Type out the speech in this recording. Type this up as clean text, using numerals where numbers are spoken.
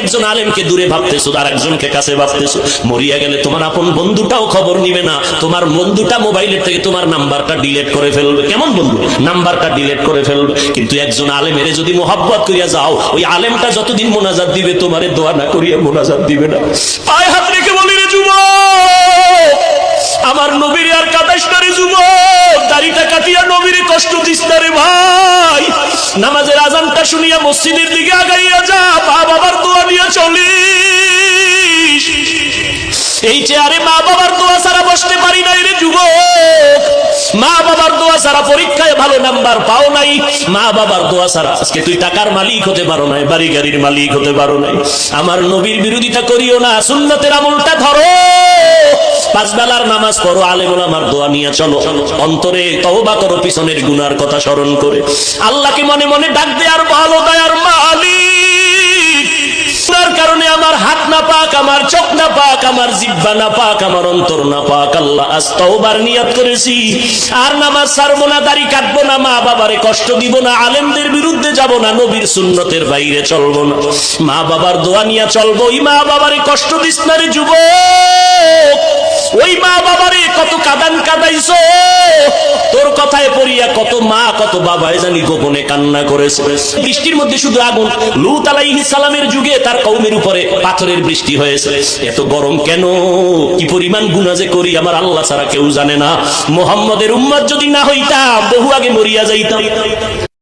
একজন আলেমকে দূরে ভাবতেছো আর একজনকে কাছে ভাবতেছো। মরিয়া গেলে তোমার আপন বন্ধুটাও খবর নিবে না, তোমার বন্ধুটা মোবাইলের থেকে তোমার নাম্বারটা ডিলিট করে ফেলবে। কেমন বন্ধু? নাম্বারটা ডিলিট করে ফেলবে। কিন্তু একজন আলেমের যদি মোহাব্বত করিয়া যাও, ওই আলেমটা যতদিন মোনাজাত দিবে তোমারে দোয়া না করিয়া মোনাজাত দিবে না। পায়ে হাত রেখে বলি রে যুবক, আমার নবীর আর কাটাইস না রে যুবক, দাড়িটা কাটিয়া নবীর কষ্ট দিস না রে ভাই। নামাজের আজানটা শুনিয়া মসজিদের দিকে আগাইয়া যা, মা বাবার দোয়া নিয়ে চলিস। এই চেয়ারে মা বাবার দোয়া ছাড়া বসতে পারি নাই রে যুবক, মা বাবার দোয়া ছাড়া পরীক্ষায় ভালো নাম্বার পাও নাই, মা বাবার দোয়া ছাড়া আজকে তুই টাকার মালিক হতে পারো নাই, বাড়ি গাড়ির মালিক হতে পারো নাই। আমার নবীর বিরোধিতা করিও না, সুন্নতের আমলটা ধরো, পাঁচ বেলার নামাজ পড়ো, আলেম ওলামার দোয়া নিয়ে চলো, অন্তরে তওবা করো পিছনের গুনার কথা স্মরণ করে, আল্লাহকে মনে মনে ডাক দে আর ভালো দয়ার মালিক, তার কারণে আমার হাত না পাক, আমার চোখ না পাক, আমার জিহ্বা না পাক, আমার অন্তর না পাক, আল্লাহ আজ তওবার নিয়ত করেছি, আর নামাজ ছাড়বো না, দাড়ি কাটবো না, মা বাবারে কষ্ট দিব না, আলেমদের বিরুদ্ধে যাব না, নবীর সুন্নতের বাইরে চলবো না, মা বাবার দোয়া নিয়ে চলবো। ওই মা বাবারে কষ্ট দিস না রে যুবক, ওই মা বাবারে কত কাদান কাদাইছো, তোর কথায় পড়িয়া কত মা কত বাবায় জানি গোপনে কান্না করেছে। বৃষ্টির মধ্যে শুধু আগুন, লূত আলাইহিস সালামের যুগে তার কওমের উপরে পাথরের বৃষ্টি হয়েছে। এত গরম কেন? কি পরিমাণ গুনাহ যে করি আমার আল্লাহ ছাড়া কেউ জানে না। মুহাম্মদের উম্মত যদি না হইতাম বহু আগে মরিয়া যাইতাম।